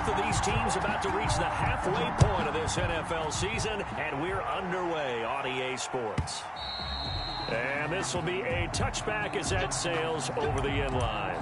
Both of these teams about to reach the halfway point of this NFL season, and we're underway on EA Sports. And this will be a touchback as that sails over the end line.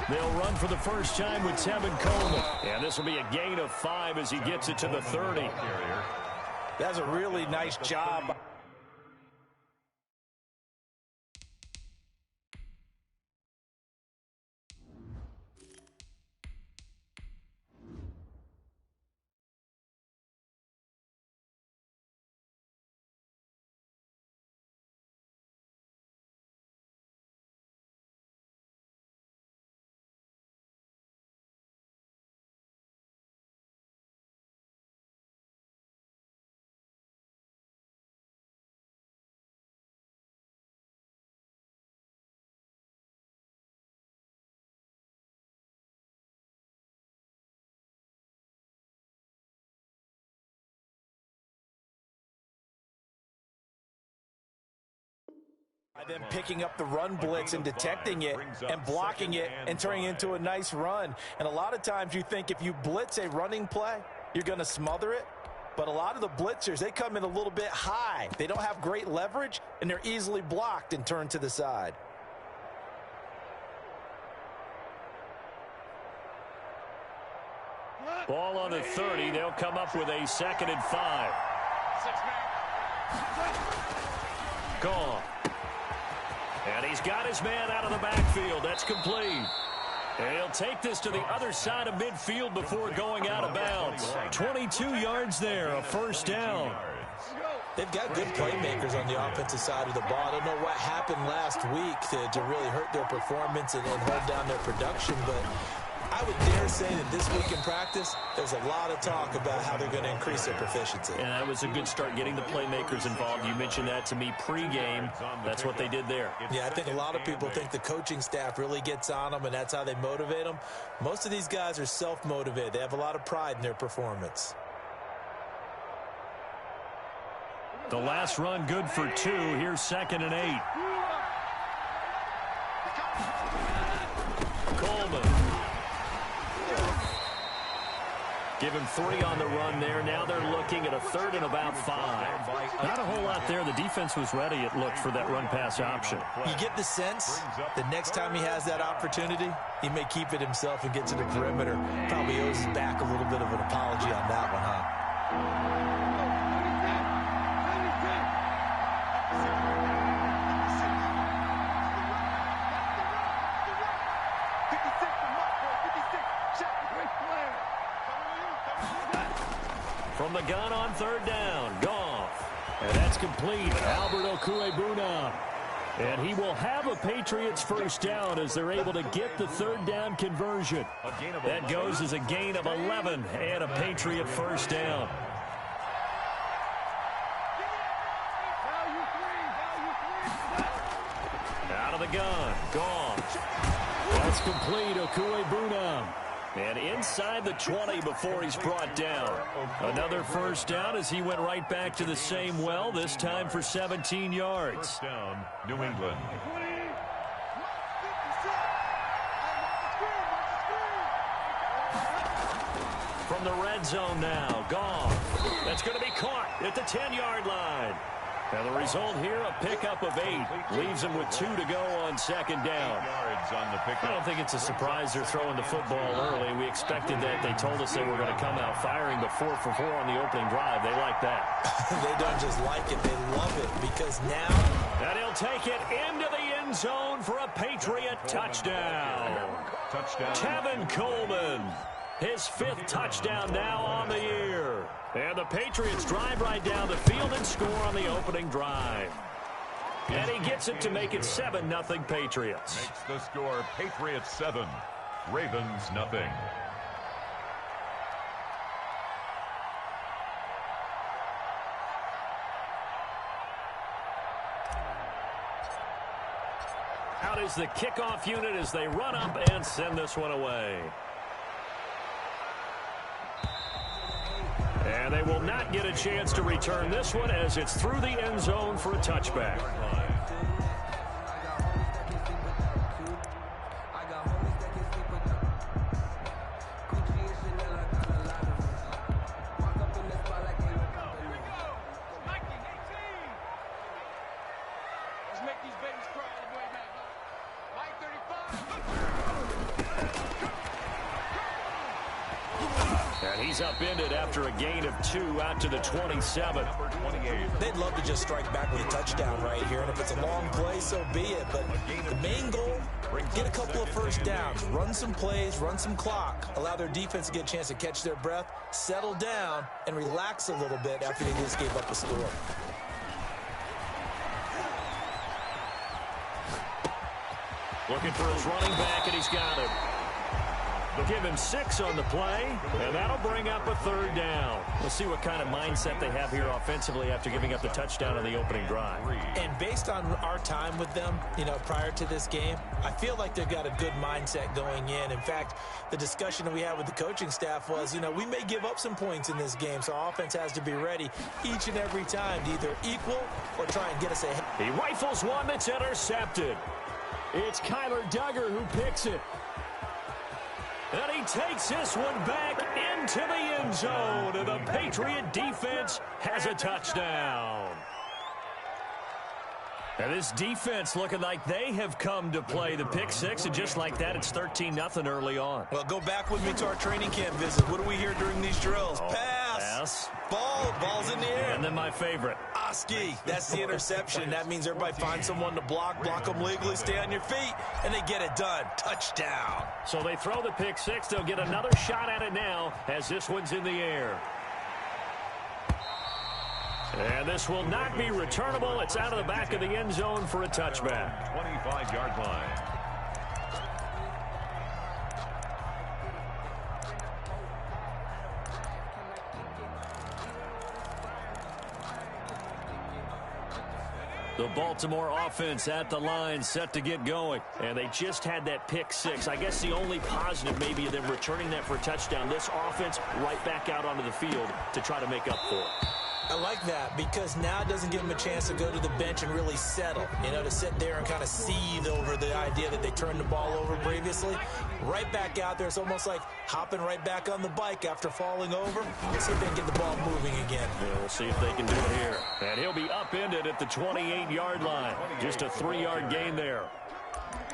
They'll run for the first time with Tevin Coleman. And this will be a gain of 5 as he gets it to the 30. That's a really nice job. Then picking up the run blitz and detecting it and blocking it and turning it into a nice run. And a lot of times you think if you blitz a running play, you're going to smother it. But a lot of the blitzers, they come in a little bit high. They don't have great leverage, and they're easily blocked and turned to the side. Ball on the 30. They'll come up with a 2nd and 5. Gone. And he's got his man out of the backfield. That's complete. And he'll take this to the other side of midfield before going out of bounds. 22 yards there, a first down. They've got good playmakers on the offensive side of the ball. I don't know what happened last week to really hurt their performance and hold down their production, but I would dare say that this week in practice, there's a lot of talk about how they're going to increase their proficiency. And that was a good start, getting the playmakers involved. You mentioned that to me pregame. That's what they did there. Yeah, I think a lot of people think the coaching staff really gets on them, and that's how they motivate them. Most of these guys are self-motivated. They have a lot of pride in their performance. The last run good for 2. Here's 2nd and 8. Coleman. Give him 3 on the run there. Now they're looking at a 3rd and about 5. Not a whole lot there. The defense was ready, it looked, for that run-pass option. You get the sense the next time he has that opportunity, he may keep it himself and get to the perimeter. Probably owes his back a little bit of an apology on that one, huh? From the gun on 3rd down, Goff. And that's complete. Albert Okwuegbunam. And he will have a Patriots first down as they're able to get the 3rd down conversion. That goes as a gain of 11 and a Patriot first down. Out of the gun, Goff. That's complete. Okwuegbunam. And inside the 20 before he's brought down. Another first down as he went right back to the same well, this time for 17 yards. First down, New England. From the red zone now, Goff. That's going to be caught at the 10-yard line. Now the result here, a pickup of 8. Leaves him with 2 to go on 2nd down. I don't think it's a surprise they're throwing the football early. We expected that. They told us they were going to come out firing, but 4 for 4 on the opening drive. They like that. They don't just like it, they love it, because now... And he'll take it into the end zone for a Patriot touchdown. Tevin Coleman. His 5th touchdown now on the year. And the Patriots drive right down the field and score on the opening drive. And he gets it to make it 7-0 Patriots. Makes the score Patriots 7, Ravens nothing. Out is the kickoff unit as they run up and send this one away. And they will not get a chance to return this one as it's through the end zone for a touchback. He's upended after a gain of 2 out to the 27. They'd love to just strike back with a touchdown right here, and if it's a long play, so be it. But the main goal, get a couple of first downs, run some plays, run some clock, allow their defense to get a chance to catch their breath, settle down, and relax a little bit after they just gave up a score. Looking for his running back, and he's got it. They'll give him 6 on the play, and that'll bring up a 3rd down. We'll see what kind of mindset they have here offensively after giving up the touchdown on the opening drive. And based on our time with them, prior to this game, I feel like they've got a good mindset going in. In fact, the discussion that we had with the coaching staff was, we may give up some points in this game, so our offense has to be ready each and every time to either equal or try and get us ahead. He rifles one that's intercepted. It's Kyler Duggar who picks it. And he takes this one back into the end zone, and the Patriot defense has a touchdown. And this defense looking like they have come to play. The pick 6, and just like that, it's 13-0 early on. Well, go back with me to our training camp visit. What do we hear during these drills? Pass. Ball's in the air. And then my favorite. Oski. That's the interception. That means everybody finds someone to block them legally, stay on your feet, and they get it done. Touchdown. So they throw the pick 6. They'll get another shot at it now as this one's in the air. And this will not be returnable. It's out of the back of the end zone for a touchback. 25-yard line. The Baltimore offense at the line, set to get going. And they just had that pick 6. I guess the only positive maybe of them returning that for a touchdown. This offense right back out onto the field to try to make up for it. I like that because now it doesn't give them a chance to go to the bench and really settle, to sit there and kind of seethe over the idea that they turned the ball over previously. Right back out there, it's almost like hopping right back on the bike after falling over. Let's see if they can get the ball moving again. Yeah, we'll see if they can do it here. And he'll be upended at the 28-yard line. Just a 3-yard gain there.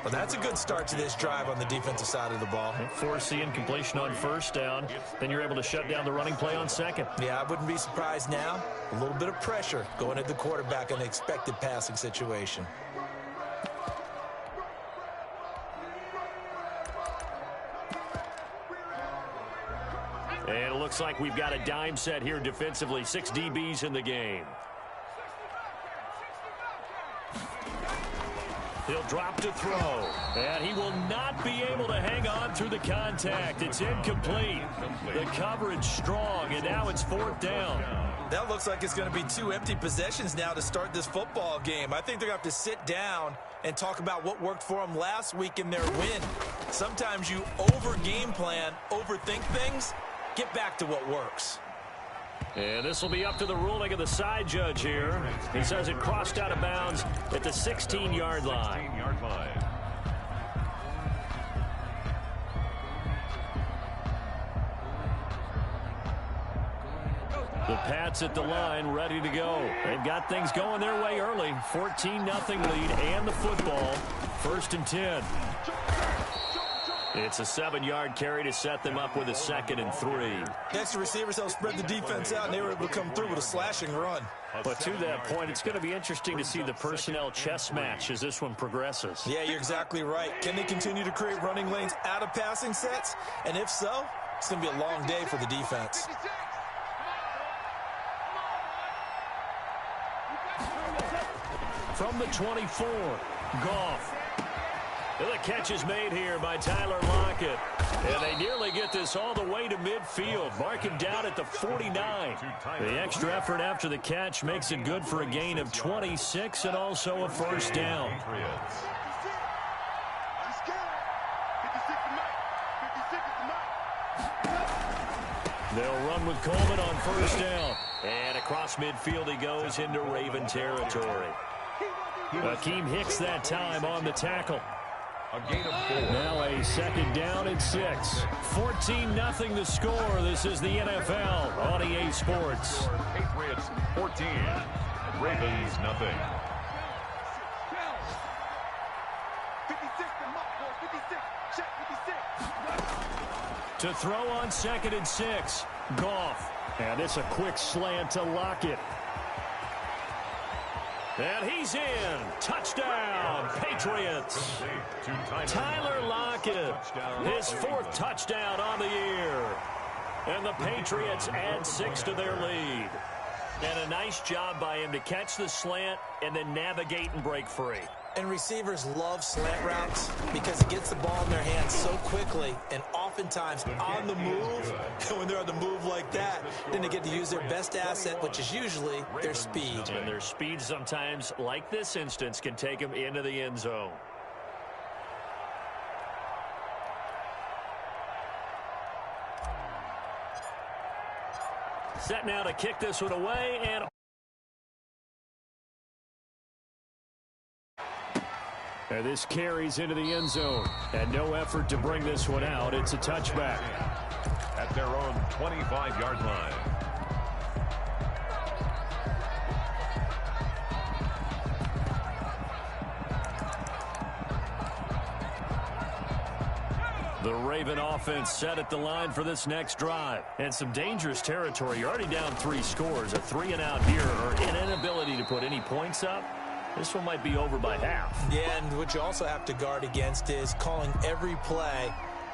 Well, that's a good start to this drive on the defensive side of the ball. Force the incompletion on first down. Then you're able to shut down the running play on second. Yeah, I wouldn't be surprised now. A little bit of pressure going at the quarterback in the expected passing situation. And it looks like we've got a dime set here defensively. 6 DBs in the game. He'll drop to throw, and he will not be able to hang on through the contact. It's incomplete. The coverage strong, and now it's 4th down. That looks like it's going to be 2 empty possessions now to start this football game. I think they're going to have to sit down and talk about what worked for them last week in their win. Sometimes you over-game plan, overthink things, get back to what works. And this will be up to the ruling of the side judge here. He says it crossed out of bounds at the 16-yard line. The Pats at the line, ready to go. They've got things going their way early. 14-0 lead and the football. 1st and 10. It's a 7-yard carry to set them up with a 2nd and 3. Extra receivers help spread the defense out, and they were able to come through with a slashing run. But to that point, it's going to be interesting to see the personnel chess match as this one progresses. Yeah, you're exactly right. Can they continue to create running lanes out of passing sets? And if so, it's going to be a long day for the defense. From the 24, Goff. The catch is made here by Tyler Lockett. And they nearly get this all the way to midfield. Mark him down at the 49. The extra effort after the catch makes it good for a gain of 26 and also a 1st down. They'll run with Coleman on first down. And across midfield he goes into Raven territory. Akeem Hicks that time on the tackle. A gain of 4. Now a second down and 6. 14-0 the score. This is the NFL on EA Sports. Patriots 14. Ravens nothing. To throw on second and 6. Goff. And it's a quick slant to Lockett. And he's in. Touchdown, Patriots. Tyler Lockett, his 4th touchdown on the year. And the Patriots add 6 to their lead. And a nice job by him to catch the slant and then navigate and break free. And receivers love slant routes because it gets the ball in their hands so quickly and oftentimes on the move. And when they're on the move like that, then they get to use their best asset, which is usually their speed. And their speed sometimes, like this instance, can take them into the end zone. Set now to kick this one away, and this carries into the end zone. And no effort to bring this one out. It's a touchback. At their own 25-yard line. The Raven offense set at the line for this next drive. And some dangerous territory. You're already down 3 scores. A 3-and-out here, or an inability to put any points up. This one might be over by half. Yeah, and what you also have to guard against is calling every play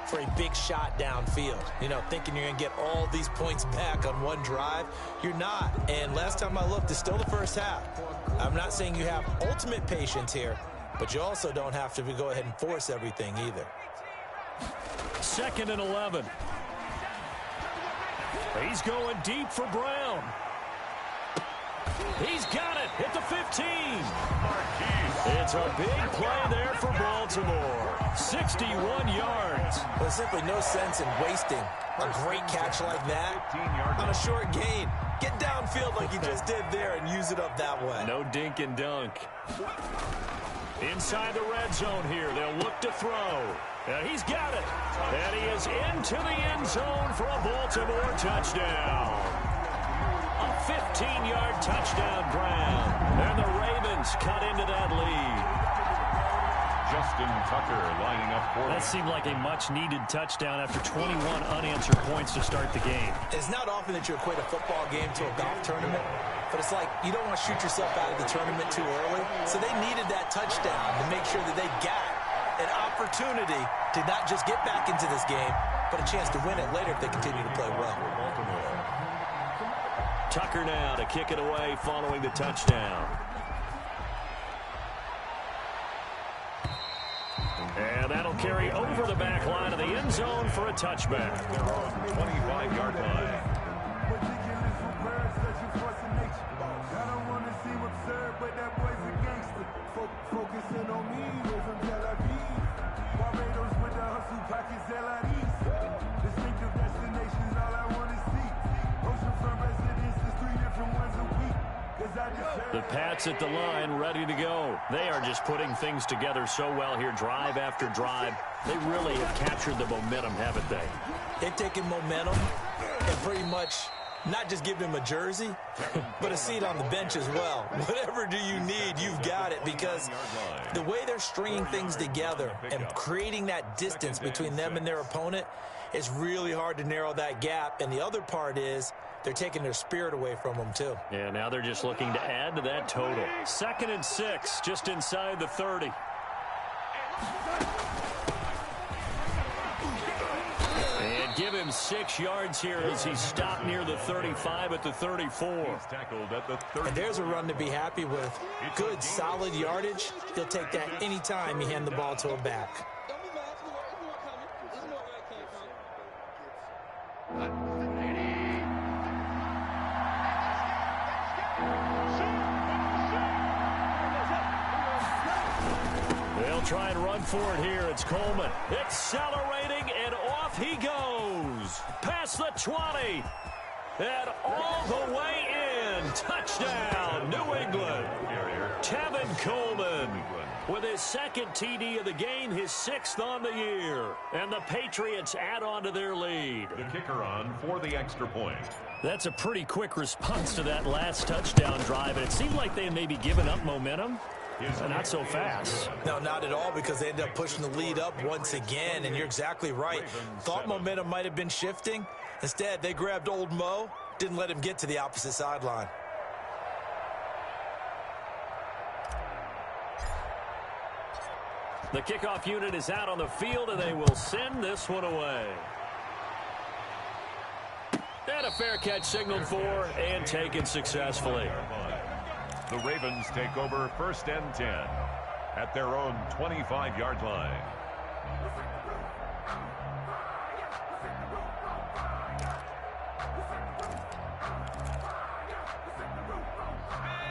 for a big shot downfield. You know, thinking you're going to get all these points back on one drive. You're not. And last time I looked, it's still the first half. I'm not saying you have ultimate patience here, but you also don't have to go ahead and force everything either. 2nd and 11. He's going deep for Brown. He's got it at the 15. It's a big play there for Baltimore. 61 yards. There's simply no sense in wasting a great catch like that on a short gain. Get downfield like you just did there and use it up that way. No dink and dunk. Inside the red zone here. They'll look to throw. And he's got it. And he is into the end zone for a Baltimore touchdown. A 15-yard touchdown, Brown. And the Ravens cut into that lead. Justin Tucker lining up for that seemed like a much-needed touchdown after 21 unanswered points to start the game. It's not often that you equate a football game to a golf tournament, but it's like you don't want to shoot yourself out of the tournament too early. So they needed that touchdown to make sure that they got an opportunity to not just get back into this game, but a chance to win it later if they continue to play well. Tucker now to kick it away following the touchdown. And that'll carry over the back line of the end zone for a touchback. 25-yard line. The Pats at the line, ready to go. They are just putting things together so well here, drive after drive. They really have captured the momentum, haven't they? They've taken momentum and pretty much not just given him a jersey, but a seat on the bench as well. Whatever do you need, you've got it, because the way they're stringing things together and creating that distance between them and their opponent is really hard to narrow that gap. And the other part is they're taking their spirit away from them, too. Yeah, now they're just looking to add to that total. 2nd and 6, just inside the 30. And give him 6 yards here as he stopped near the 35 at the 34. And there's a run to be happy with. Good, solid yardage. He'll take that anytime you hand the ball to a back. They'll try and run for it here. It's Coleman accelerating, and off he goes. past the 20. And all the way in. Touchdown, New England. Tevin Coleman with his second TD of the game, his 6th on the year. And the Patriots add on to their lead. The kicker on for the extra point. That's a pretty quick response to that last touchdown drive. And it seemed like they had maybe given up momentum. Not so fast. No, not at all, because they ended up pushing the lead up once again. And you're exactly right. Thought momentum might have been shifting. Instead, they grabbed old Mo, didn't let him get to the opposite sideline. The kickoff unit is out on the field, and they will send this one away. And a fair catch signaled for and taken successfully. The Ravens take over 1st and 10 at their own 25-yard line.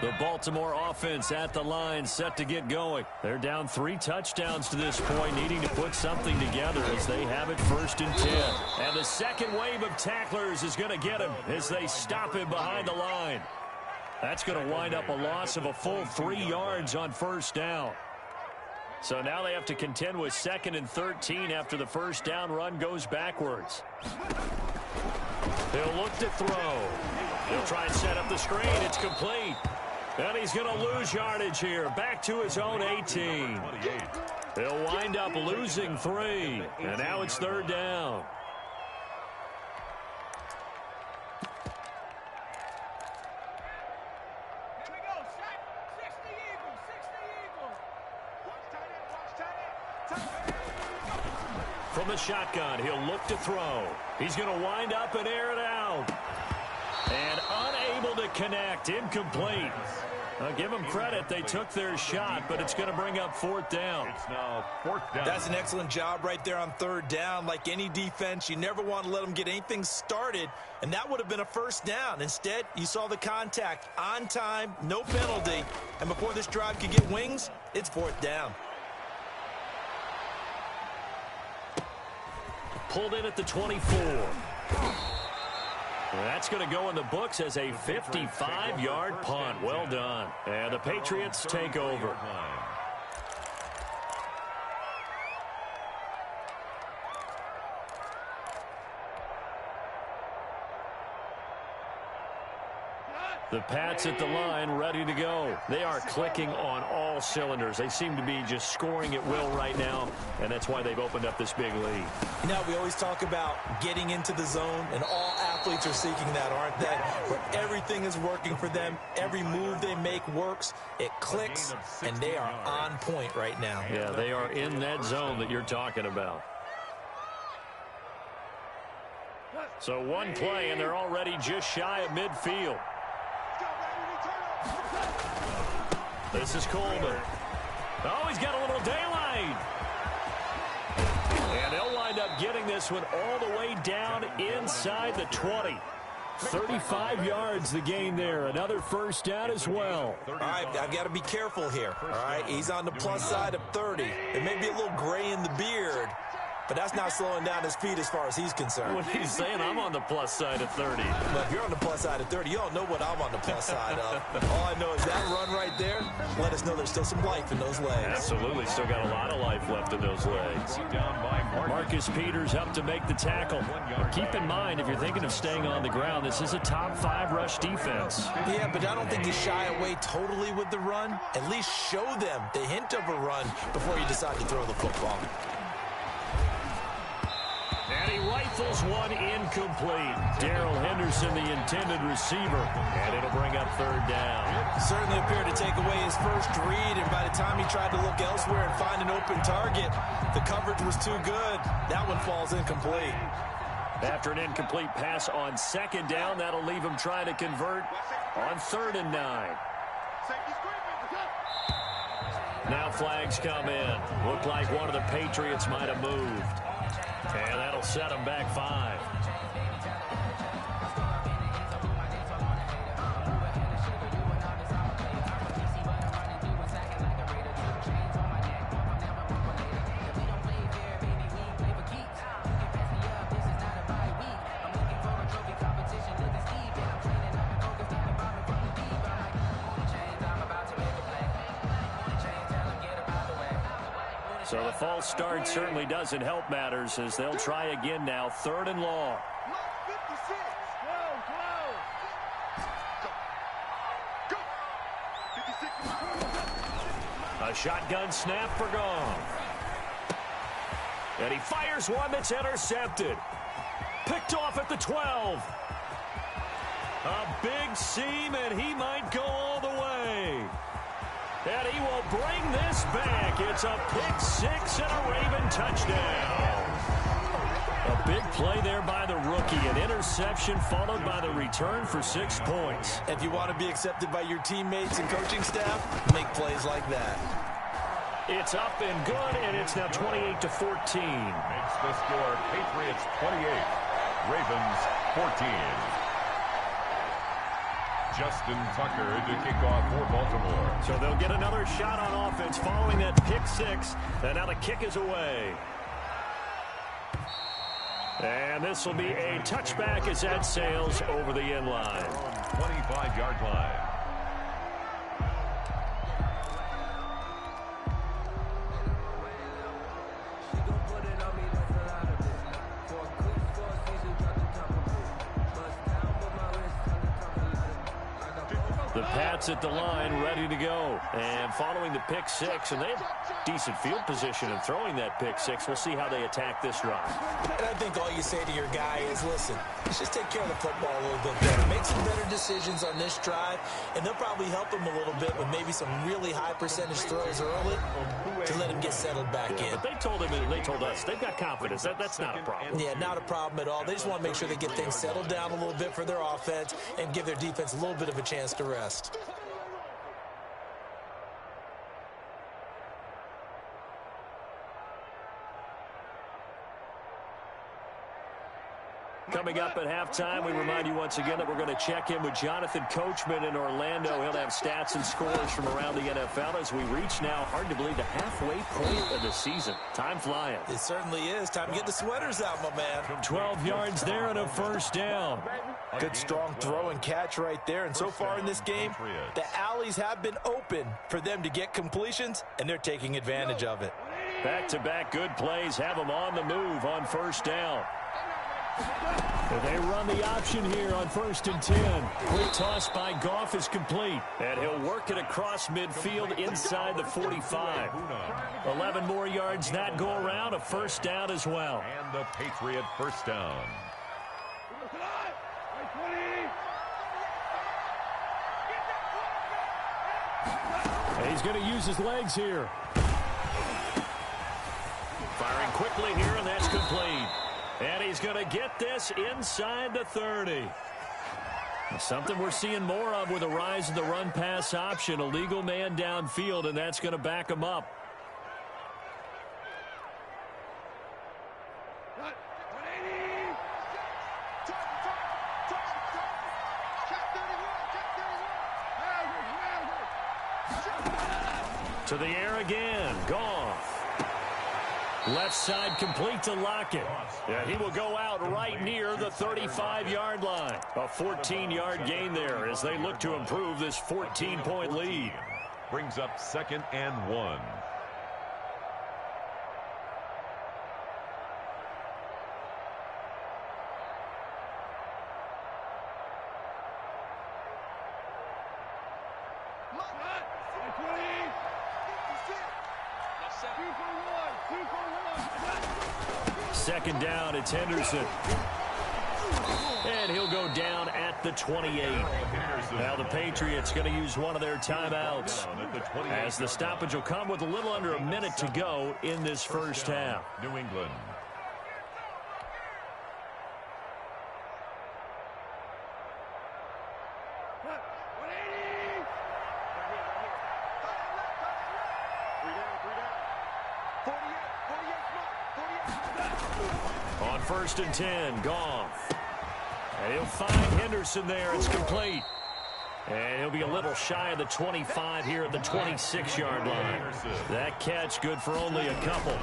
The Baltimore offense at the line, set to get going. They're down 3 touchdowns to this point, needing to put something together as they have it 1st and 10. And the second wave of tacklers is going to get him as they stop him behind the line. That's going to wind up a loss of a full 3 yards on 1st down. So now they have to contend with 2nd and 13 after the 1st down run goes backwards. He'll look to throw. He'll try and set up the screen. It's complete. And he's going to lose yardage here. Back to his own 18. He'll wind up losing 3. And now it's 3rd down. From the shotgun, he'll look to throw. He's going to wind up and air it out. And unable to connect. Incomplete. I'll give them credit. They took their shot, but it's going to bring up 4th down. It's now 4th down. That's an excellent job right there on 3rd down. Like any defense, you never want to let them get anything started, and that would have been a 1st down. Instead, you saw the contact on time, no penalty, and before this drive could get wings, it's 4th down. Pulled in at the 24. That's going to go in the books as a 55-yard punt. Well done. And the Patriots take over. The Pats at the line, ready to go. They are clicking on all cylinders. They seem to be just scoring at will right now, and that's why they've opened up this big lead. You know, we always talk about getting into the zone, and all athletes are seeking that, aren't they? Where everything is working for them. Every move they make works. It clicks, and they are on point right now. Yeah, they are in that zone that you're talking about. So one play, and they're already just shy of midfield. This is Coleman. Oh, he's got a little daylight. And they'll wind up getting this one all the way down inside the 20. 35 yards the gain there. Another 1st down as well. All right, I've got to be careful here. All right, he's on the plus side of 30. It may be a little gray in the beard, but that's not slowing down his speed as far as he's concerned. What he's saying, I'm on the plus side of 30. But if you're on the plus side of 30, you don't know what I'm on the plus side of. All I know is that run right there let us know there's still some life in those legs. Absolutely, still got a lot of life left in those legs. Marcus Peters up to make the tackle. But keep in mind, if you're thinking of staying on the ground, this is a top 5 rush defense. Yeah, but I don't think you shy away totally with the run. At least show them the hint of a run before you decide to throw the football. And he rifles one incomplete. Darrell Henderson, the intended receiver. And it'll bring up 3rd down. Certainly appeared to take away his first read, and by the time he tried to look elsewhere and find an open target, the coverage was too good. That one falls incomplete. After an incomplete pass on 2nd down, that'll leave him trying to convert on 3rd and 9. Now flags come in. Looked like one of the Patriots might have moved. And that'll set him back 5. So the false start certainly doesn't help matters as they'll try again now. 3rd and long. A shotgun snap for Goff. And he fires one that's intercepted. Picked off at the 12. A big seam, and he might go all the way. And he will bring this back. It's a pick 6 and a Raven touchdown. A big play there by the rookie. An interception followed by the return for 6 points. If you want to be accepted by your teammates and coaching staff, make plays like that. It's up and good, and it's now 28-14. Makes the score Patriots 28, Ravens 14. Justin Tucker to kick off for Baltimore. So they'll get another shot on offense following that pick 6, and now the kick is away. And this will be a touchback as that sails over the end line. 25-yard line. The Pats at the line, ready to go. And following the pick 6, and they have decent field position in throwing that pick 6. We'll see how they attack this drive. And I think all you say to your guy is, listen, let's just take care of the football a little bit better. Make some better decisions on this drive, and they'll probably help him a little bit with maybe some really high percentage throws early to let him get settled back in. But they told him, and they told us, they've got confidence. That's not a problem. Yeah, not a problem at all. They just want to make sure they get things settled down a little bit for their offense and give their defense a little bit of a chance to rest. Coming up at halftime, we remind you once again that we're going to check in with Jonathan Coachman in Orlando. He'll have stats and scores from around the NFL as we reach now, hard to believe, the halfway point of the season. Time flying. It certainly is. Time to get the sweaters out, my man. 12 yards there and a first down. Good strong throw and catch right there. And so far in this game, the alleys have been open for them to get completions, and they're taking advantage of it. Back-to-back good plays have them on the move on first down. They run the option here on 1st and 10. Quick toss by Goff is complete. And he'll work it across midfield inside the 45. 11 more yards that go around. A first down as well. And the Patriot first down. And he's going to use his legs here. Firing quickly here, and that's complete. And he's going to get this inside the 30. Something we're seeing more of with the rise of the run-pass option. A legal man downfield, and that's going to back him up. To the air again. Goff. Left side complete to Lockett. Yeah, he will go out right near the 35-yard line. A 14-yard gain there as they look to improve this 14-point lead. Brings up 2nd and 1. Second down, it's Henderson. And he'll go down at the 28. Now the Patriots going to use one of their timeouts as the stoppage will come with a little under a minute to go in this first half. New England. On 1st and 10, Goff. And he'll find Henderson there. It's complete. And he'll be a little shy of the 25 here at the 26-yard line. That catch good for only a couple.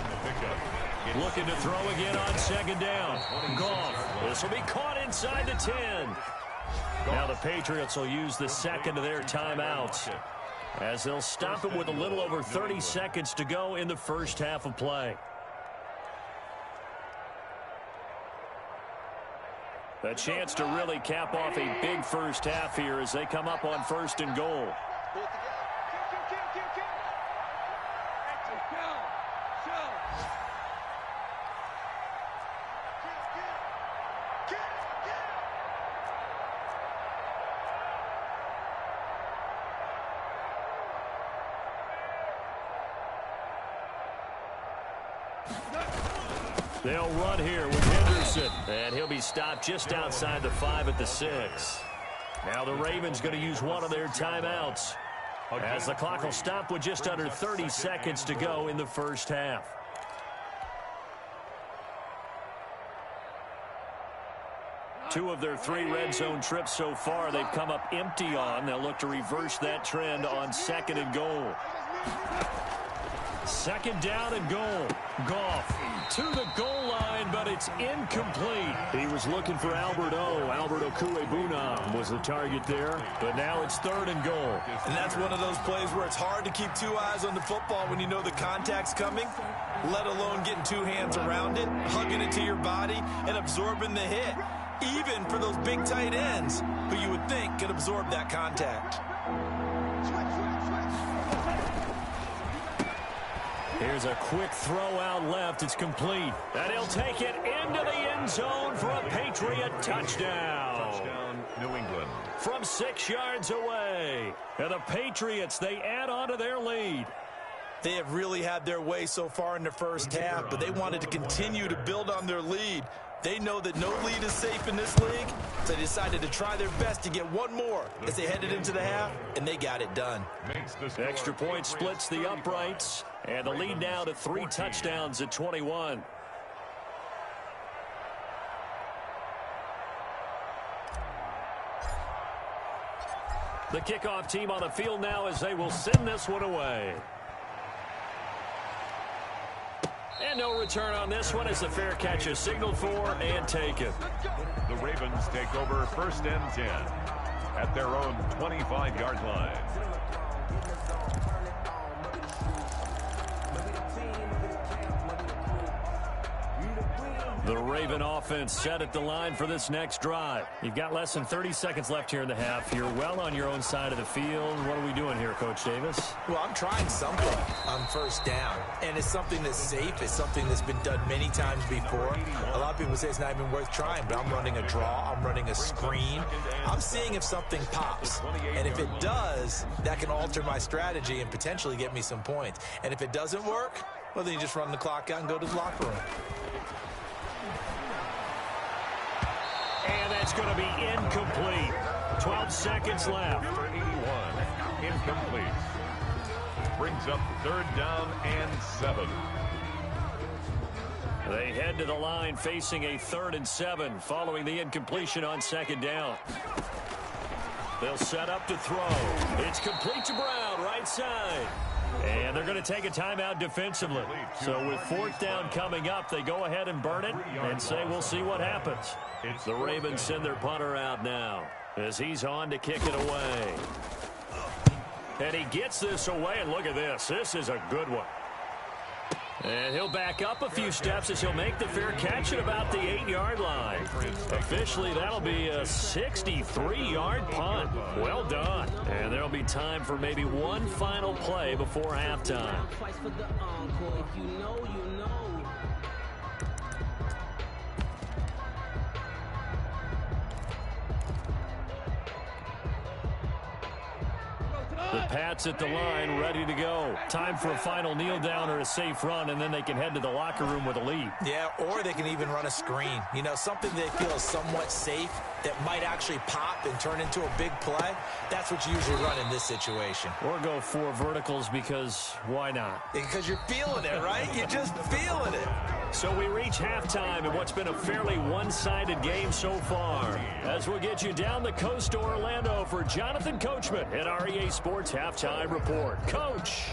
Looking to throw again on 2nd down. Goff. This will be caught inside the 10. Now the Patriots will use the second of their timeouts. as they'll stop it with a little over 30 seconds to go in the first half of play. A chance to really cap off a big first half here as they come up on 1st and goal. They'll run here with Henderson, and he'll be stopped just outside the 5 at the 6. Now the Ravens going to use one of their timeouts as the clock will stop with just under 30 seconds to go in the first half. Two of their 3 red zone trips so far they've come up empty on. They'll look to reverse that trend on 2nd and goal. 2nd down and goal. Goff to the goal line, but it's incomplete. He was looking for Albert Okuebunam was the target there, but now it's 3rd and goal. And that's one of those plays where it's hard to keep 2 eyes on the football when you know the contact's coming, let alone getting 2 hands around it, hugging it to your body, and absorbing the hit, even for those big tight ends who you would think could absorb that contact. Here's a quick throw out left. It's complete. And he'll take it into the end zone for a Patriot touchdown. Touchdown, New England. From 6 yards away. And the Patriots, they add on to their lead. They have really had their way so far in the first half, but they wanted to continue to build on their lead. They know that no lead is safe in this league, so they decided to try their best to get one more as they headed into the half, and they got it done. Extra point splits the uprights, and the lead now to 3 touchdowns at 21. The kickoff team on the field now as they will send this one away. And no return on this one as the fair catch is signaled for and taken. The Ravens take over 1st and 10 at their own 25-yard line. The Raven offense set at the line for this next drive. You've got less than 30 seconds left here in the half. You're well on your own side of the field. What are we doing here, Coach Davis? Well, I'm trying something on 1st down, and it's something that's safe. It's something that's been done many times before. A lot of people say it's not even worth trying, but I'm running a draw. I'm running a screen. I'm seeing if something pops, and if it does, that can alter my strategy and potentially get me some points. And if it doesn't work, well, then you just run the clock out and go to the locker room. And that's going to be incomplete. 12 seconds left. 81, incomplete. Brings up 3rd down and 7. They head to the line facing a 3rd and 7 following the incompletion on 2nd down. They'll set up to throw. It's complete to Brown, right side. And they're going to take a timeout defensively. So with 4th down coming up, they go ahead and burn it and say we'll see what happens. The Ravens send their punter out now as he's on to kick it away. And he gets this away, and look at this. This is a good one. And he'll back up a few steps as he'll make the fair catch at about the 8-yard line. Officially, that'll be a 63-yard punt. Well done. And there'll be time for maybe one final play before halftime. The Pats at the line, ready to go. Time for a final kneel down or a safe run, and then they can head to the locker room with a lead. Yeah, or they can even run a screen. You know, something they feel is somewhat safe that might actually pop and turn into a big play. That's what you usually run in this situation. Or go 4 verticals because why not? Because you're feeling it, right? You're just feeling it. So we reach halftime in what's been a fairly one-sided game so far. As we'll get you down the coast to Orlando for Jonathan Coachman at our EA Sports Halftime Report. Coach!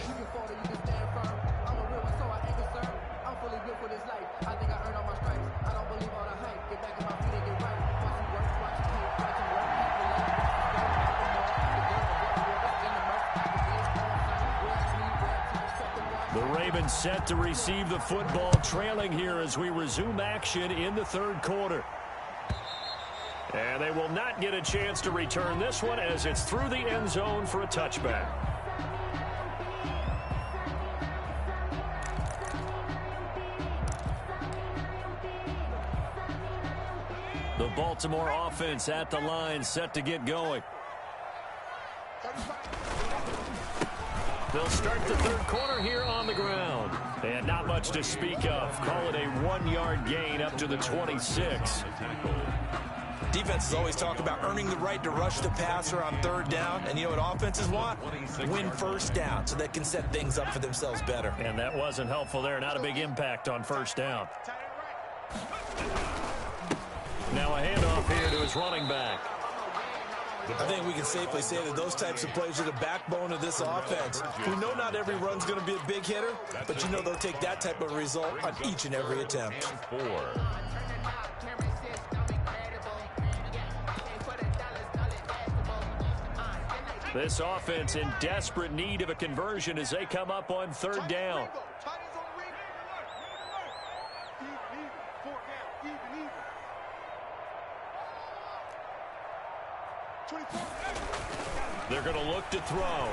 The Ravens set to receive the football, trailing here as we resume action in the third quarter. And they will not get a chance to return this one as it's through the end zone for a touchback. The Baltimore offense at the line, set to get going. They'll start the third quarter here on the ground. And not much to speak of. Call it a 1-yard gain up to the 26. Defenses always talk about earning the right to rush the passer on third down. And you know what offenses want? Win first down so they can set things up for themselves better. And that wasn't helpful there. Not a big impact on first down. Now a handoff here to his running back. I think we can safely say that those types of plays are the backbone of this offense. We know not every run's going to be a big hitter, but you know they'll take that type of result on each and every attempt. This offense in desperate need of a conversion as they come up on third down. They're going to look to throw.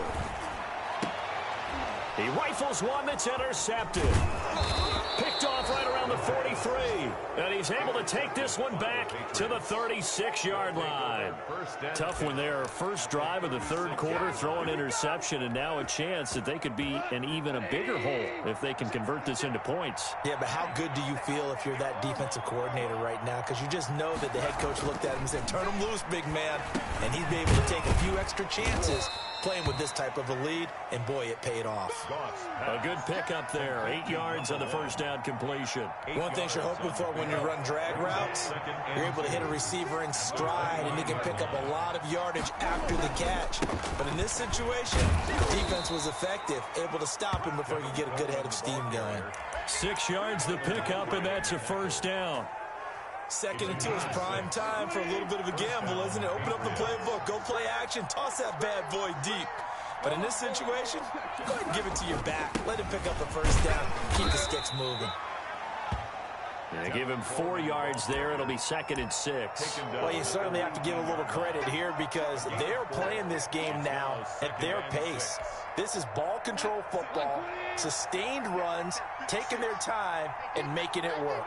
He rifles one that's intercepted. Picked off right around the 43. And he's able to take this one back to the 36-yard line. Tough one there. First drive of the third quarter, throw an interception, and now a chance that they could be in even a bigger hole if they can convert this into points. Yeah, but how good do you feel if you're that defensive coordinator right now? Because you just know that the head coach looked at him and said, turn him loose, big man. And he'd be able to take a few extra chances playing with this type of a lead, and boy, it paid off. A good pickup there. 8 yards on the first down completion. One thing you're hoping for when you run drag routes, you're able to hit a receiver in stride, and he can pick up a lot of yardage after the catch. But in this situation, the defense was effective, able to stop him before he could get a good head of steam going. 6 yards the pickup, and that's a first down. Second and 2 is prime time for a little bit of a gamble, isn't it? Open up the playbook, go play action, toss that bad boy deep. But in this situation, go ahead and give it to your back. Let him pick up the first down. Keep the sticks moving. They give him 4 yards there. It'll be 2nd and 6. Well, you certainly have to give a little credit here because they're playing this game now at their pace. This is ball control football, sustained runs, taking their time, and making it work.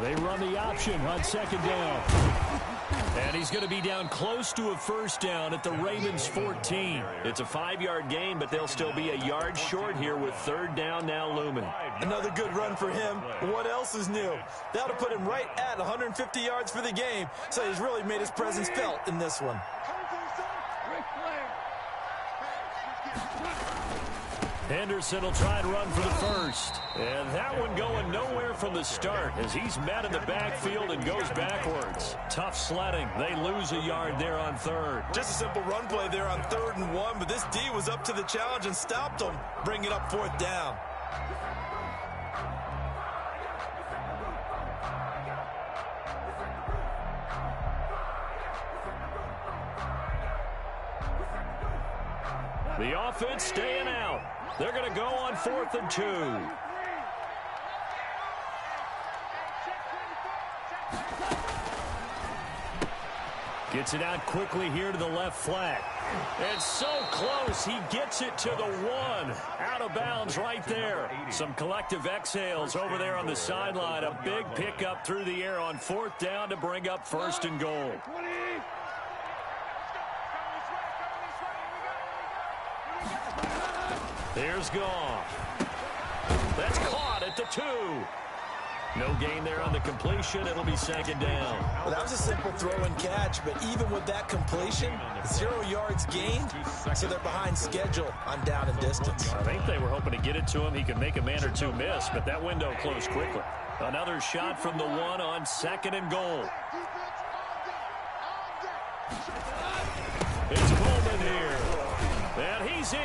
They run the option on second down. And he's going to be down close to a first down at the Ravens 14. It's a 5-yard gain, but they'll still be a yard short here with third down now looming. Another good run for him. What else is new? That'll put him right at 150 yards for the game, so he's really made his presence felt in this one. Henderson will try and run for the first. And that one going nowhere from the start as he's met in the backfield and goes backwards. Tough sledding. They lose a yard there on third. Just a simple run play there on 3rd and 1, but this D was up to the challenge and stopped him, bringing up 4th down. The offense staying out. They're going to go on 4th and 2. Gets it out quickly here to the left flat. It's so close. He gets it to the 1. Out of bounds right there. Some collective exhales over there on the sideline. A big pickup through the air on 4th down to bring up 1st and goal. Here's Goff. That's caught at the 2. No gain there on the completion. It'll be 2nd down. Well, that was a simple throw and catch, but even with that completion, 0 yards gained, so they're behind schedule on down and distance. I think they were hoping to get it to him. He could make a man or two miss, but that window closed quickly. Another shot from the 1 on 2nd and goal. It's Coleman here. And he's in.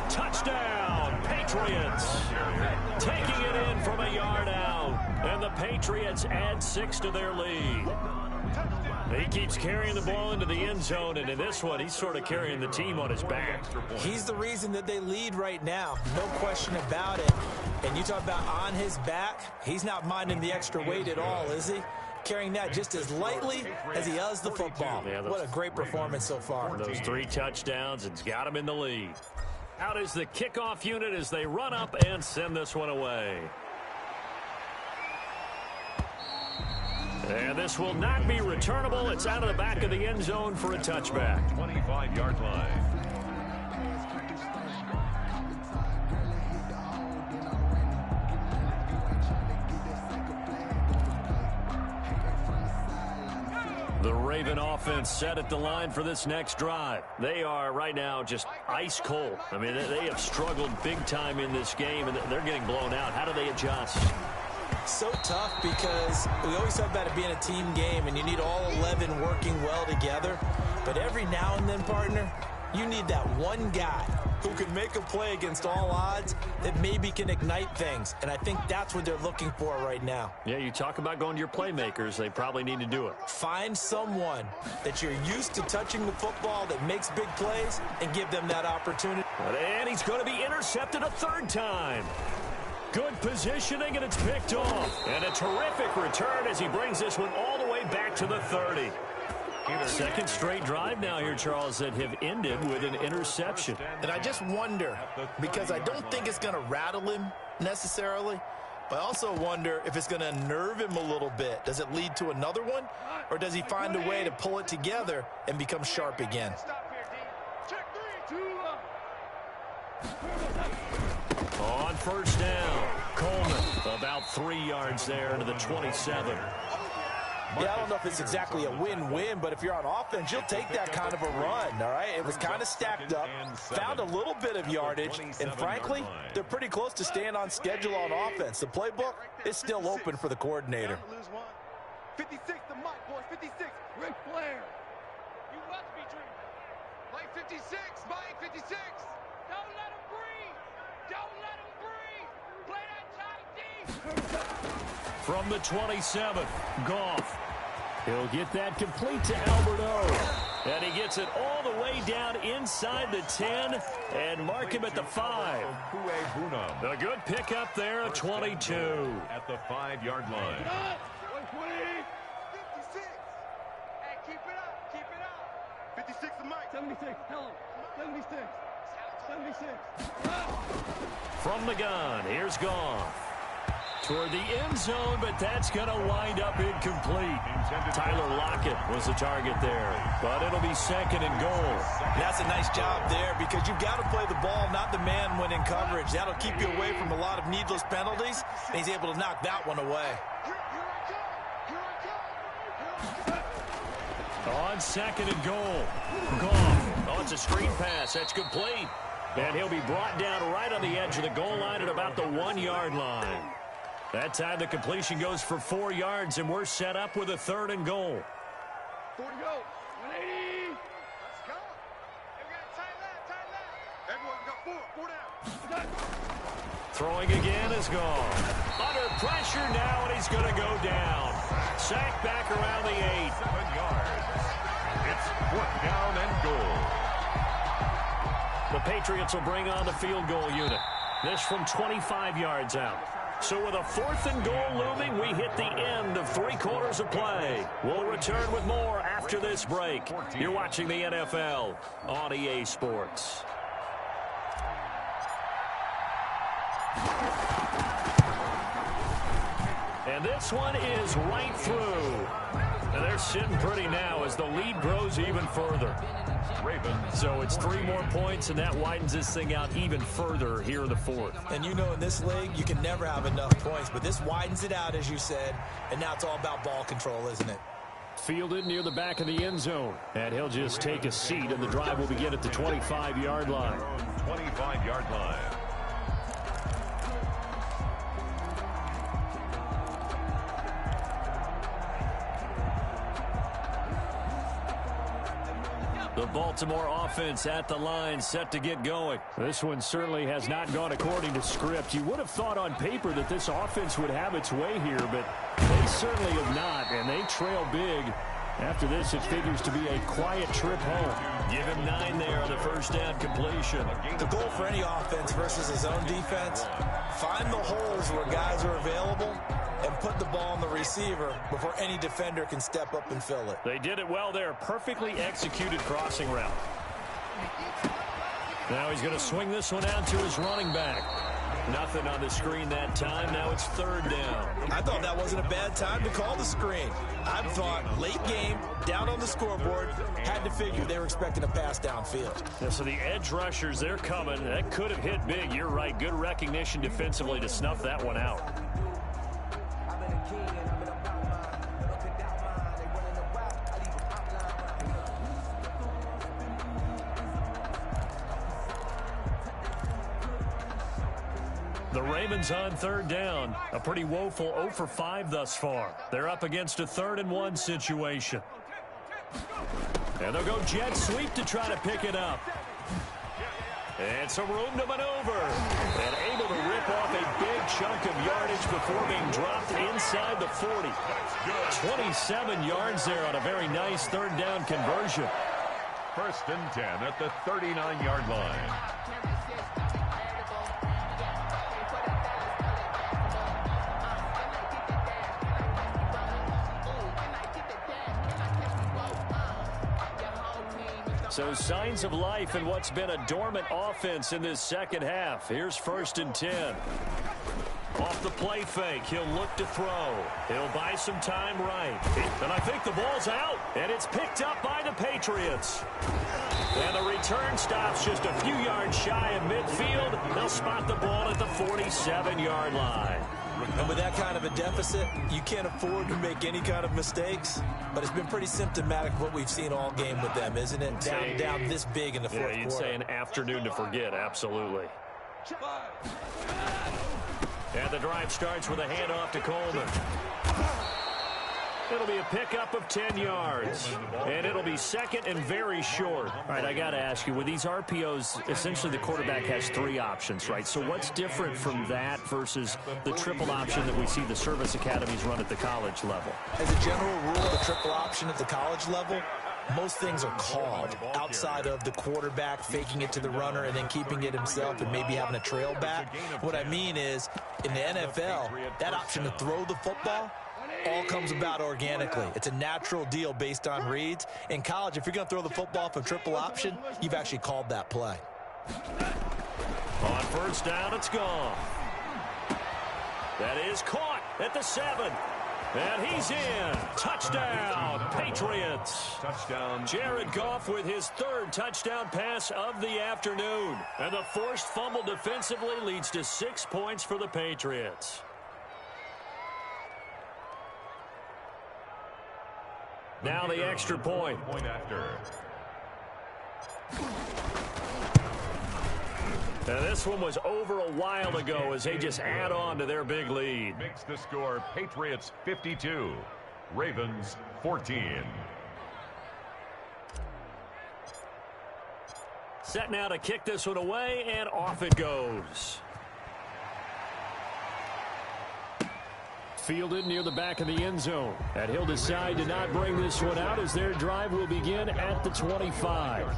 Touchdown, Patriots. Taking it in from a yard out. And the Patriots add 6 to their lead. He keeps carrying the ball into the end zone, and in this one, he's sort of carrying the team on his back. He's the reason that they lead right now. No question about it. And you talk about on his back, he's not minding the extra weight at all, is he? Carrying that just as lightly as he does the football. Yeah, what a great performance so far. Those 3 touchdowns, it's got him in the lead. Out is the kickoff unit as they run up and send this one away. And this will not be returnable. It's out of the back of the end zone for a touchback. 25-yard line. The Raven offense set at the line for this next drive. They are right now just ice cold. I mean, they have struggled big time in this game, and they're getting blown out. How do they adjust? So tough because we always talk about it being a team game, and you need all 11 working well together. But every now and then, partner, you need that one guy who can make a play against all odds that maybe can ignite things. And I think that's what they're looking for right now. Yeah, you talk about going to your playmakers. They probably need to do it. Find someone that you're used to touching the football that makes big plays and give them that opportunity. And he's going to be intercepted a 3rd time. Good positioning, and it's picked off. And a terrific return as he brings this one all the way back to the 30. Second straight drive now here, Charles, that have ended with an interception. And I just wonder, because I don't think it's going to rattle him necessarily, but I also wonder if it's going to unnerve him a little bit. Does it lead to another one, or does he find a way to pull it together and become sharp again? On first down, Coleman about 3 yards there to the 27. Yeah, I don't know if it's exactly a win-win, but if you're on offense, you'll take that kind of a run, all right? It was kind of stacked up, found a little bit of yardage, and frankly, they're pretty close to staying on schedule on offense. The playbook is still open for the coordinator. 56, the mic, boys, 56, Ric Flair. You must be dreaming. Play 56, Mike, 56. Don't let him breathe. Don't let him breathe. Play that tight D. From the 27th, Goff. He'll get that complete to Alberto. And he gets it all the way down inside the 10 and mark him at the 5. A good pickup there, a 22. At the 5-yard line. 56. Hey, keep it up, keep it up. 56 the mic. 76, tell him. 76. 76. From the gun, here's Goff. Toward the end zone, but that's going to wind up incomplete. Tyler Lockett was the target there, but it'll be 2nd and goal. That's a nice job there because you've got to play the ball, not the man when in coverage. That'll keep you away from a lot of needless penalties, and he's able to knock that one away. On 2nd and goal, Goff. Oh, it's a screen pass. That's complete. And he'll be brought down right on the edge of the goal line at about the 1-yard line. That time the completion goes for 4 yards, and we're set up with a 3rd and goal. 4 to go. 180. Let's go. Hey, we got a tight left. Everyone, we got 4 down. Throwing again is gone. Under pressure now, and he's going to go down. Sacked back around the 8. 7 yards. It's 4th down and goal. The Patriots will bring on the field goal unit. This from 25 yards out. So with a 4th and goal looming, we hit the end of 3 quarters of play. We'll return with more after this break. You're watching the NFL on EA Sports. And this one is right through. And they're sitting pretty now as the lead grows even further. Ravens. So it's 3 more points, and that widens this thing out even further here in the 4th. And you know in this league, you can never have enough points, but this widens it out, as you said, and now it's all about ball control, isn't it? Fielded near the back of the end zone. And he'll just take a seat, and the drive will begin at the 25-yard line. 25-yard line. The Baltimore offense at the line, set to get going. This one certainly has not gone according to script. You would have thought on paper that this offense would have its way here, but they certainly have not, and they trail big After this, it figures to be a quiet trip home. Give him 9 there on the first down completion. The goal for any offense versus his own defense, find the holes where guys are available and put the ball on the receiver before any defender can step up and fill it. They did it well there. Perfectly executed crossing route. Now he's going to swing this one out to his running back. Nothing on the screen that time. Now it's 3rd down. I thought that wasn't a bad time to call the screen. I thought late game, down on the scoreboard, had to figure they were expecting a pass downfield. Yeah, so the edge rushers, they're coming. That could have hit big. You're right. Good recognition defensively to snuff that one out. The Ravens on 3rd down. A pretty woeful 0 for 5 thus far. They're up against a 3rd and 1 situation. And they'll go jet sweep to try to pick it up. And some room to maneuver. And able to rip off a big chunk of yardage before being dropped inside the 40. 27 yards there on a very nice 3rd down conversion. 1st and 10 at the 39-yard line. So signs of life in what's been a dormant offense in this second half. Here's 1st and 10. Off the play fake, he'll look to throw. He'll buy some time right. And I think the ball's out. And it's picked up by the Patriots. And the return stops just a few yards shy of midfield. They'll spot the ball at the 47-yard line. And with that kind of a deficit, you can't afford to make any kind of mistakes. But it's been pretty symptomatic of what we've seen all game with them, isn't it? Down this big in the fourth quarter. Yeah, you'd say an afternoon to forget, absolutely. And the drive starts with a handoff to Coleman. It'll be a pickup of 10 yards. And it'll be 2nd and very short. All right, I got to ask you, with these RPOs, essentially the quarterback has 3 options, right? So what's different from that versus the triple option that we see the service academies run at the college level? As a general rule, the triple option at the college level, most things are called outside of the quarterback faking it to the runner and then keeping it himself and maybe having a trail back. What I mean is, in the NFL, that option to throw the football all comes about organically. It's a natural deal based on reads. In college, if you're going to throw the football for triple option, you've actually called that play. On 1st down, it's gone. That is caught at the 7. And he's in. Touchdown, Patriots. Touchdown. Jared Goff with his 3rd touchdown pass of the afternoon. And the forced fumble defensively leads to 6 points for the Patriots. Now the extra point. Point after. Now this one was over a while ago as they just add on to their big lead. Makes the score Patriots 52, Ravens 14. Set now to kick this one away, and off it goes. Fielded near the back of the end zone. And he'll decide to not bring this one out as their drive will begin at the 25.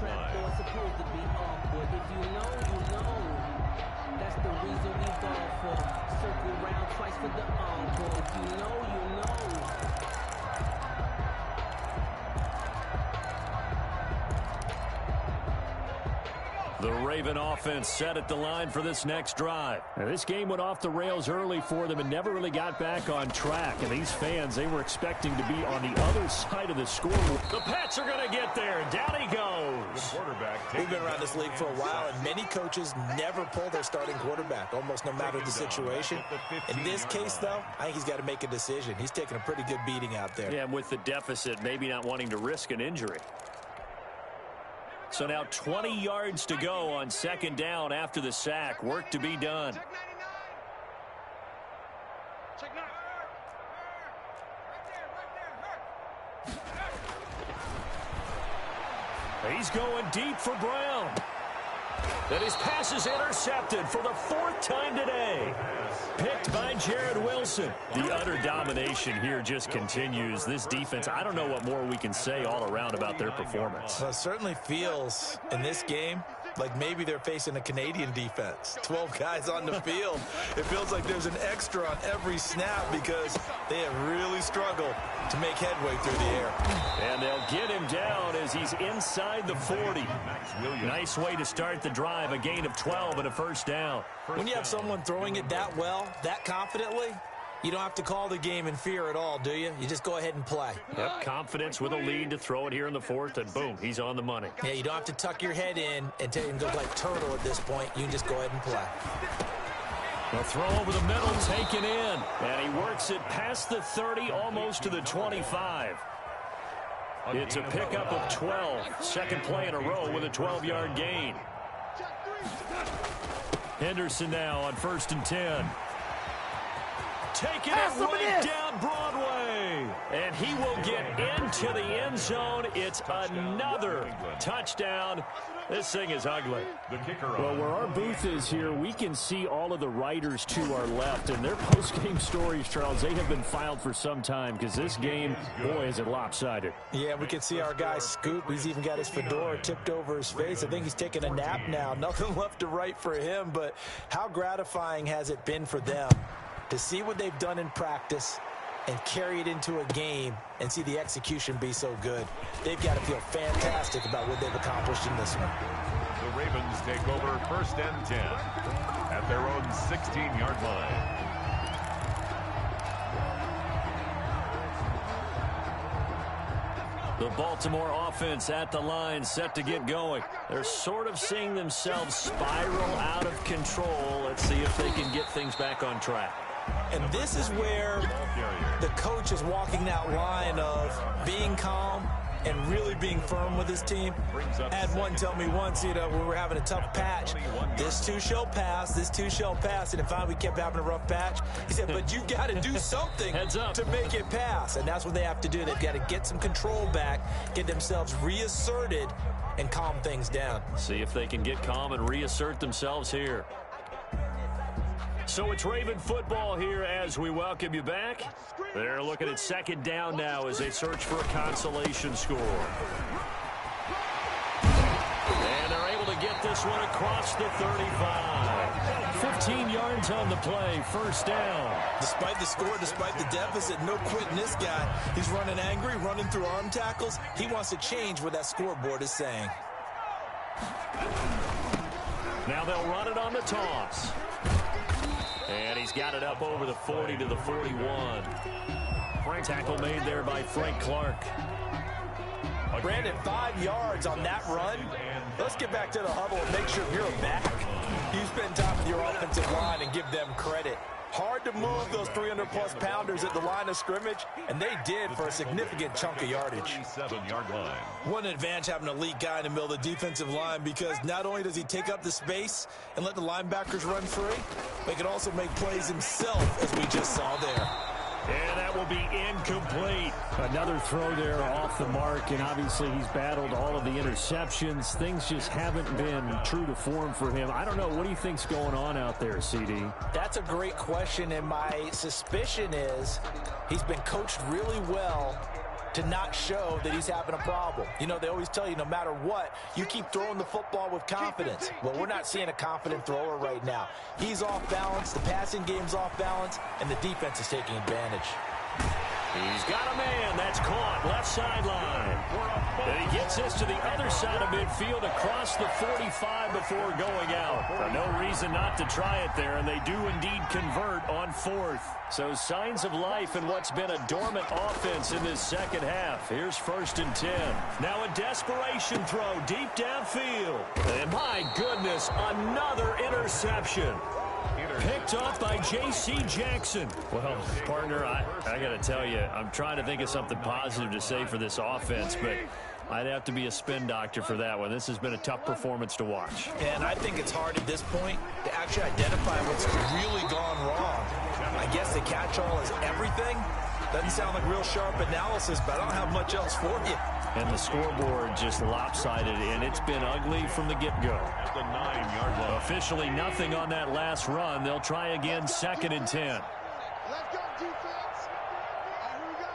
The Raven offense set at the line for this next drive. Now, this game went off the rails early for them and never really got back on track. And these fans, they were expecting to be on the other side of the scoreboard. The Pats are going to get there. Down he goes. We've been around this league for a while, and many coaches never pull their starting quarterback, almost no matter the situation. In this case, though, I think he's got to make a decision. He's taking a pretty good beating out there. Yeah, and with the deficit, maybe not wanting to risk an injury. So now 20 yards to go on 2nd down after the sack. Work to be done. He's going deep for Brown. And his pass is intercepted for the 4th time today. Picked by Jared Wilson. The utter domination here just continues. This defense, I don't know what more we can say all around about their performance. Well, it certainly feels in this game like maybe they're facing a Canadian defense. 12 guys on the field. It feels like there's an extra on every snap because they have really struggled to make headway through the air. And they'll get him down as he's inside the 40. Nice way to start the drive. A gain of 12 and a first down. When you have someone throwing it that well, that confidently, you don't have to call the game in fear at all, do you? You just go ahead and play. Yep, confidence with a lead to throw it here in the 4th, and boom, he's on the money. Yeah, you don't have to tuck your head in and take him to go like turtle at this point. You can just go ahead and play. The throw over the middle, taken in. And he works it past the 30, almost to the 25. It's a pickup of 12. Second play in a row with a 12-yard gain. Henderson now on 1st and 10. Taking it right down Broadway. And he will get into the end zone. It's another touchdown. This thing is ugly. Well, where our booth is here, we can see all of the writers to our left. And their post-game stories, Charles, they have been filed for some time because this game, boy, is it lopsided. Yeah, we can see our guy Scoop. He's even got his fedora tipped over his face. I think he's taking a nap now. Nothing left to write for him, but how gratifying has it been for them to see what they've done in practice and carry it into a game and see the execution be so good. They've got to feel fantastic about what they've accomplished in this one. The Ravens take over 1st and 10 at their own 16-yard line. The Baltimore offense at the line, set to get going. They're sort of seeing themselves spiral out of control. Let's see if they can get things back on track. And this is where the coach is walking that line of being calm and really being firm with his team. I had one tell me once, when we were having a tough patch, this too shall pass, this too shall pass. And finally we kept having a rough patch. He said, but you got to do something to make it pass. And that's what they have to do. They've got to get some control back, get themselves reasserted, and calm things down. See if they can get calm and reassert themselves here. So it's Raven football here as we welcome you back. They're looking at 2nd down now as they search for a consolation score. And they're able to get this one across the 35. 15 yards on the play, 1st down. Despite the score, despite the deficit, no quitting this guy. He's running angry, running through arm tackles. He wants to change what that scoreboard is saying. Now they'll run it on the toss. And he's got it up over the 40 to the 41. Tackle made there by Frank Clark. Brandon, 5 yards on that run. Let's get back to the huddle and make sure you're back. You spend time with your offensive line and give them credit. Hard to move those 300-plus pounders at the line of scrimmage, and they did for a significant chunk of yardage. 37-yard line. One advantage having an elite guy in the middle of the defensive line because not only does he take up the space and let the linebackers run free, but he can also make plays himself, as we just saw there. And that will be incomplete. Another throw there off the mark, and obviously he's battled all of the interceptions. Things just haven't been true to form for him. I don't know. What do you think's going on out there, CD? That's a great question, and my suspicion is he's been coached really well to not show that he's having a problem. You know, they always tell you no matter what, you keep throwing the football with confidence. Well, we're not seeing a confident thrower right now. He's off balance, the passing game's off balance, and the defense is taking advantage. He's got a man. That's caught. Left sideline. And he gets this to the other side of midfield across the 45 before going out. No reason not to try it there, and they do indeed convert on 4th. So signs of life in what's been a dormant offense in this second half. Here's 1st and 10. Now a desperation throw deep downfield. And my goodness, another interception. Picked off by J.C. Jackson. Well, partner, I got to tell you, I'm trying to think of something positive to say for this offense, but I'd have to be a spin doctor for that one. This has been a tough performance to watch. And I think it's hard at this point to actually identify what's really gone wrong. I guess the catch-all is everything. Doesn't sound like real sharp analysis, but I don't have much else for you. And the scoreboard just lopsided, and it's been ugly from the get-go. At the 9-yard line. Officially nothing on that last run. They'll try again, 2nd and 10. Let's go, defense. Here we go.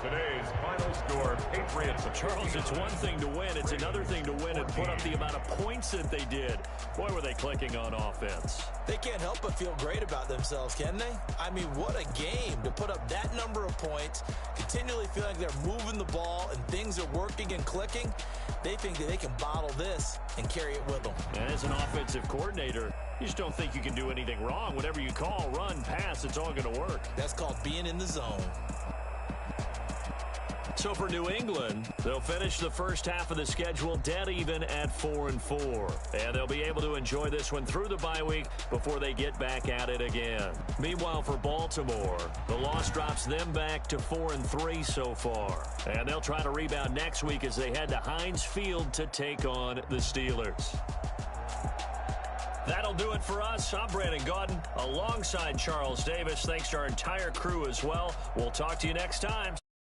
Today's final score, Patriots. Charles, it's one thing to win. It's another thing to win and put up the amount of points that they did. Boy, were they clicking on offense. They can't help but feel great about themselves, can they? I mean, what a game to put up that number of points, continually feel like they're moving the ball and things are working and clicking. They think that they can bottle this and carry it with them. And as an offensive coordinator, you just don't think you can do anything wrong. Whatever you call, run, pass, it's all going to work. That's called being in the zone. So for New England, they'll finish the first half of the schedule dead even at 4-4. And they'll be able to enjoy this one through the bye week before they get back at it again. Meanwhile, for Baltimore, the loss drops them back to 4-3 so far. And they'll try to rebound next week as they head to Heinz Field to take on the Steelers. That'll do it for us. I'm Brandon Gaudin alongside Charles Davis. Thanks to our entire crew as well. We'll talk to you next time.